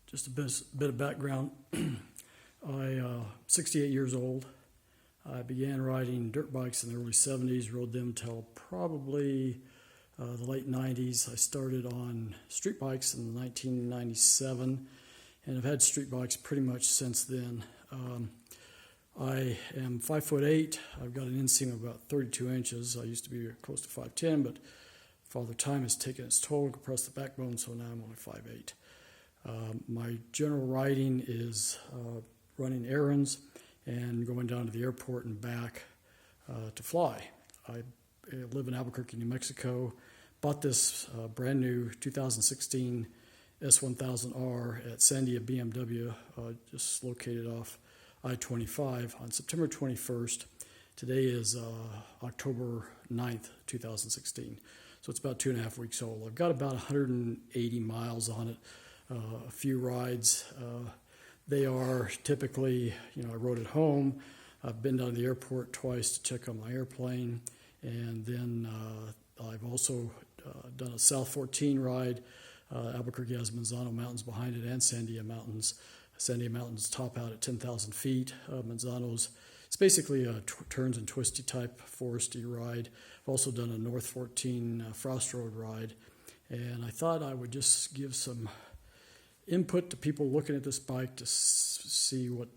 Just a bit of background. I'm 68 years old. I began riding dirt bikes in the early 70s, rode them till probably the late 90s. I started on street bikes in 1997, and I've had street bikes pretty much since then. I am 5'8". I've got an inseam of about 32 inches. I used to be close to 5'10", but Father Time has taken its toll and compressed the backbone, so now I'm only 5'8". My general riding is running errands and going down to the airport and back to fly. I live in Albuquerque, New Mexico. Bought this brand new 2016 S1000R at Sandia BMW, just located off I-25 on September 21st. Today is October 9th, 2016. So it's about 2.5 weeks old. I've got about 180 miles on it, a few rides. They are typically, I rode it home. I've been down to the airport twice to check on my airplane. And then I've also done a South 14 ride. Albuquerque has Manzano Mountains behind it and Sandia Mountains. Sandia Mountains top out at 10,000 feet. Manzano's, it's basically a turns and twisty type foresty ride. I've also done a North 14 Frost Road ride. And I thought I would just give some input to people looking at this bike to see what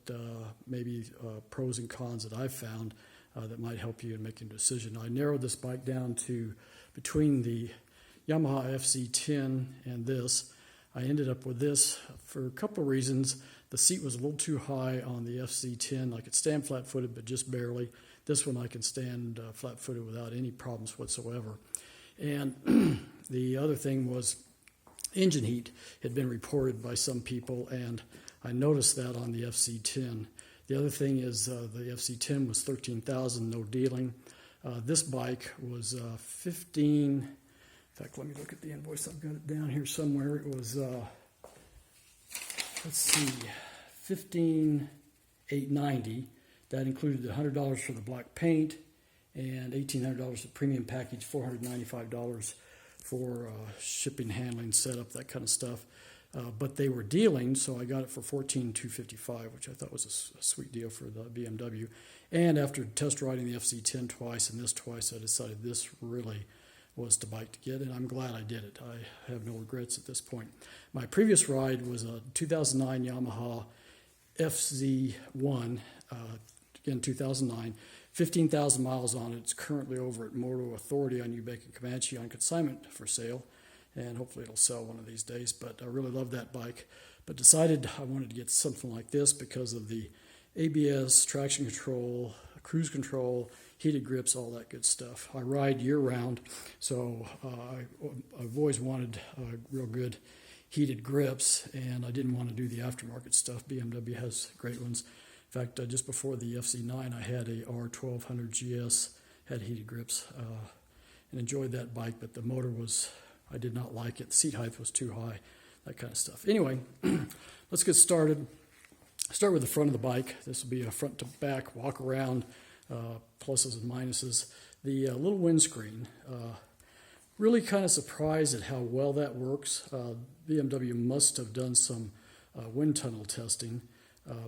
maybe pros and cons that I've found that might help you in making a decision. I narrowed this bike down to between the Yamaha FZ10 and this. I ended up with this for a couple of reasons. The seat was a little too high on the FZ10. I could stand flat-footed, but just barely. This one I can stand flat-footed without any problems whatsoever. And the other thing was engine heat had been reported by some people, and I noticed that on the FZ10. The other thing is the FZ10 was $13,000, no dealing. This bike was 15. In fact, let me look at the invoice. I've got it down here somewhere. It was, let's see, $15,890. That included $100 for the black paint and $1,800 for the premium package, $495 for shipping, handling, setup, that kind of stuff. But they were dealing, so I got it for $14,255, which I thought was a sweet deal for the BMW. And after test riding the FZ10 twice and this twice, I decided this really was the bike to get, and I'm glad I did it. I have no regrets at this point. My previous ride was a 2009 Yamaha FZ1, again 2009, 15,000 miles on it. It's currently over at Moto Authority on Ubec Comanche on consignment for sale, and hopefully it'll sell one of these days. But I really love that bike, but decided I wanted to get something like this because of the ABS, traction control, cruise control, heated grips, all that good stuff. I ride year-round, so I've always wanted real good heated grips, and I didn't want to do the aftermarket stuff. BMW has great ones. In fact, just before the FZ9, I had a R1200 GS, had heated grips, and enjoyed that bike, but the motor was, I did not like it. The seat height was too high, that kind of stuff. Anyway, let's get started. Start with the front of the bike. This will be a front to back walk around, pluses and minuses. The little windscreen, really kind of surprised at how well that works. BMW must have done some wind tunnel testing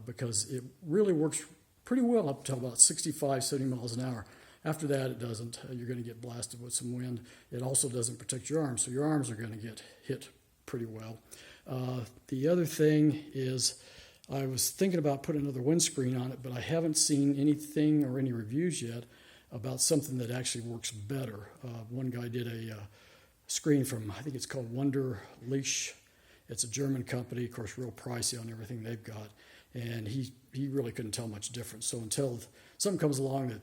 because it really works pretty well up to about 65, 70 miles an hour. After that, it doesn't. You're going to get blasted with some wind. It also doesn't protect your arms, so your arms are going to get hit pretty well. The other thing is, I was thinking about putting another windscreen on it, but I haven't seen anything or any reviews yet about something that actually works better. One guy did a screen from, I think it's called Wonder Leash. It's a German company, of course, real pricey on everything they've got, and he really couldn't tell much difference. So until something comes along that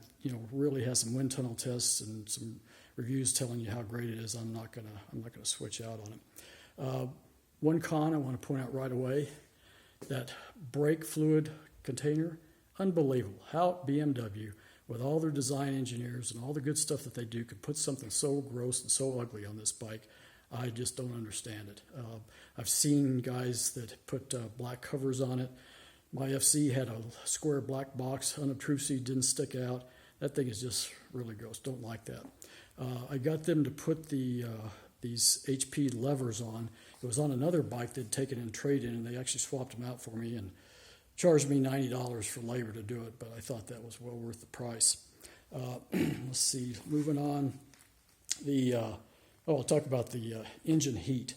really has some wind tunnel tests and some reviews telling you how great it is, I'm not gonna switch out on it. One con I want to point out right away. That brake fluid container, unbelievable. How BMW, with all their design engineers and all the good stuff that they do, could put something so gross and so ugly on this bike. I just don't understand it. I've seen guys that put black covers on it. My FC had a square black box, unobtrusive, didn't stick out. That thing is just really gross. Don't like that. I got them to put these HP levers on, It was on another bike they'd taken in trade-in, and they actually swapped them out for me and charged me $90 for labor to do it, but I thought that was well worth the price. Let's see, moving on. I'll talk about the engine heat.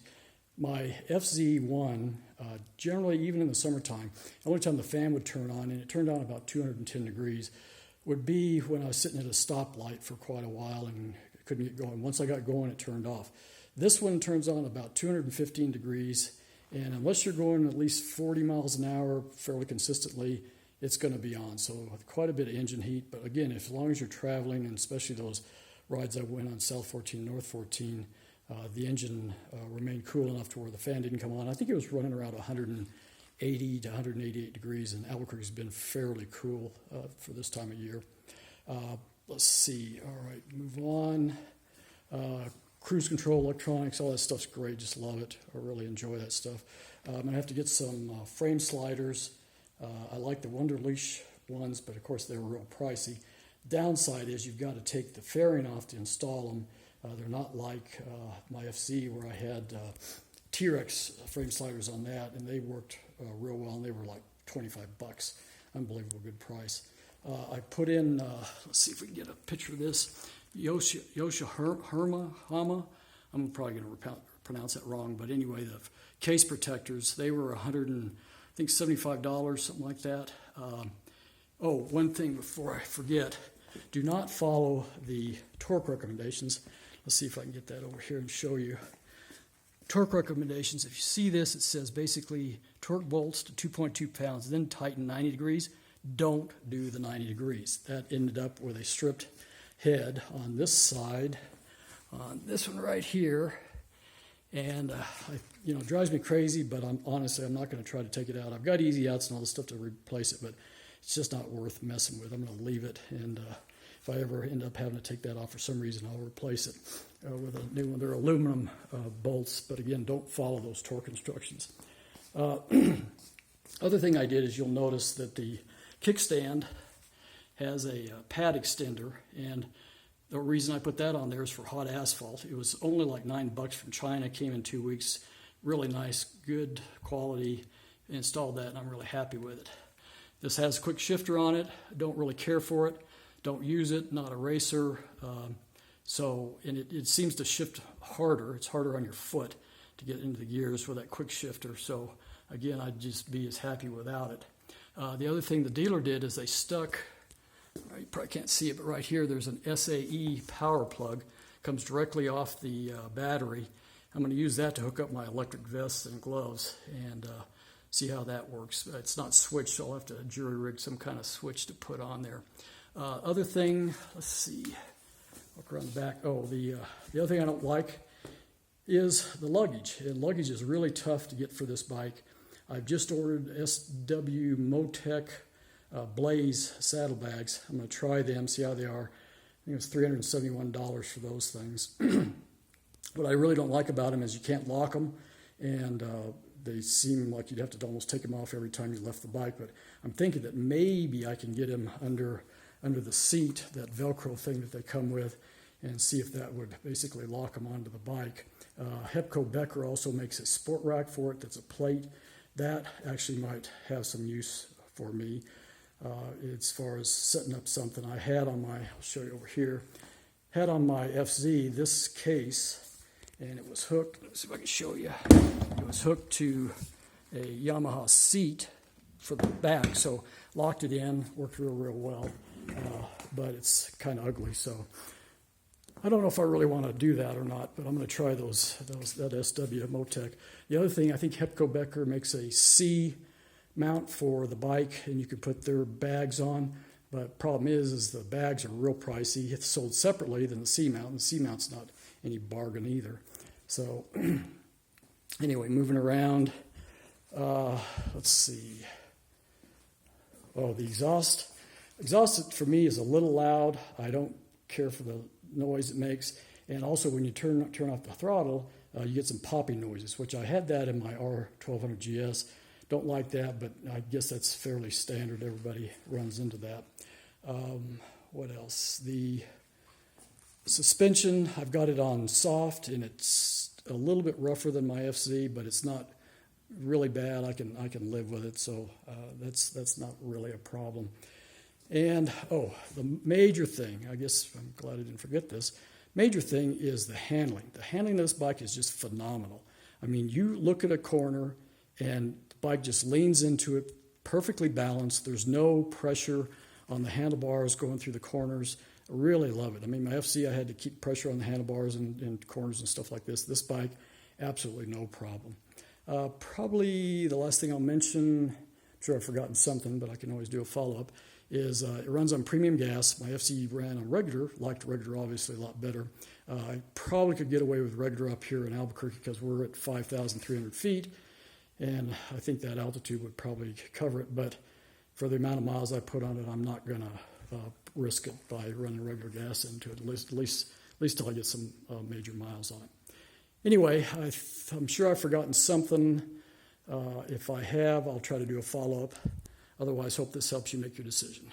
My FZ1, generally, even in the summertime, the only time the fan would turn on, and it turned on about 210 degrees, would be when I was sitting at a stoplight for quite a while and couldn't get going. Once I got going, it turned off. This one turns on about 215 degrees, and unless you're going at least 40 miles an hour fairly consistently, it's going to be on. So quite a bit of engine heat, but again, as long as you're traveling, and especially those rides I went on South 14, North 14, the engine remained cool enough to where the fan didn't come on. I think it was running around 180 to 188 degrees, and Albuquerque's been fairly cool for this time of year. Let's see. All right, move on. Cruise control, electronics, all that stuff's great. Just love it. I really enjoy that stuff. I'm going to have to get some frame sliders. I like the Wunderlich ones, but of course they're real pricey. Downside is you've got to take the fairing off to install them. They're not like my FC where I had T-Rex frame sliders on that, and they worked real well, and they were like $25. Unbelievable good price. I put in, let's see if we can get a picture of this, Yoshihama. I'm probably going to pronounce that wrong, but anyway, the case protectors, they were $75, something like that. One thing before I forget, do not follow the torque recommendations. Let's see if I can get that over here and show you. Torque recommendations, if you see this, it says basically torque bolts to 2.2 pounds, then tighten 90 degrees. Don't do the 90 degrees. That ended up with a stripped head on this side, on this one right here. And it drives me crazy, but I'm not going to try to take it out. I've got easy outs and all this stuff to replace it, but it's just not worth messing with. I'm going to leave it, and if I ever end up having to take that off for some reason, I'll replace it with a new one. They're aluminum bolts, but again, don't follow those torque instructions. Other thing I did is you'll notice that the kickstand has a pad extender, and the reason I put that on there is for hot asphalt. It was only like $9 from China, came in 2 weeks, really nice, good quality. Installed that, and I'm really happy with it. This has a quick shifter on it. I don't really care for it. Don't use it, not a racer. It seems to shift harder. It's harder on your foot to get into the gears with that quick shifter. So again, I'd just be as happy without it. The other thing the dealer did is they stuck, you probably can't see it, but right here there's an SAE power plug. Comes directly off the battery. I'm going to use that to hook up my electric vests and gloves and see how that works. It's not switched, so I'll have to jury rig some kind of switch to put on there. Other thing, let's see, look around the back. The other thing I don't like is the luggage. And luggage is really tough to get for this bike. I've just ordered SW Motec Blaze saddlebags. I'm going to try them, see how they are. I think it's $371 for those things. What I really don't like about them is you can't lock them, and they seem like you'd have to almost take them off every time you left the bike. But I'm thinking that maybe I can get them under the seat, that Velcro thing that they come with, and see if that would basically lock them onto the bike. Hepco Becker also makes a sport rack for it that's a plate. That actually might have some use for me as far as setting up something. I had on my, I'll show you over here, had on my FZ this case, and it was hooked, let's see if I can show you. It was hooked to a Yamaha seat for the back, so locked it in, worked real well, but it's kind of ugly, so I don't know if I really want to do that or not, but I'm going to try that SW Motec. The other thing, I think Hepco Becker makes a C mount for the bike, and you can put their bags on, but problem is the bags are real pricey. It's sold separately than the C mount, and the C mount's not any bargain either. So anyway, moving around, let's see. The exhaust. Exhaust for me is a little loud. I don't care for the noise it makes, and also when you turn off the throttle, you get some popping noises, which I had that in my R1200 GS. Don't like that, but I guess that's fairly standard. Everybody runs into that. What else? The suspension, I've got it on soft, and it's a little bit rougher than my FC, but it's not really bad. I can live with it, so that's not really a problem. And the major thing, I guess I'm glad I didn't forget this. Major thing is the handling. The handling of this bike is just phenomenal. I mean, you look at a corner and the bike just leans into it, perfectly balanced. There's no pressure on the handlebars going through the corners. I really love it. I mean, my FC, I had to keep pressure on the handlebars and corners and stuff like this. This bike, absolutely no problem. Probably the last thing I'll mention, I'm sure I've forgotten something, but I can always do a follow-up, is it runs on premium gas. My FC ran on regular, liked regular obviously a lot better. I probably could get away with regular up here in Albuquerque because we're at 5,300 feet, and I think that altitude would probably cover it, but for the amount of miles I put on it, I'm not going to risk it by running regular gas into it, at least till I get some major miles on it. Anyway, I'm sure I've forgotten something. If I have, I'll try to do a follow-up. Otherwise, hope this helps you make your decision.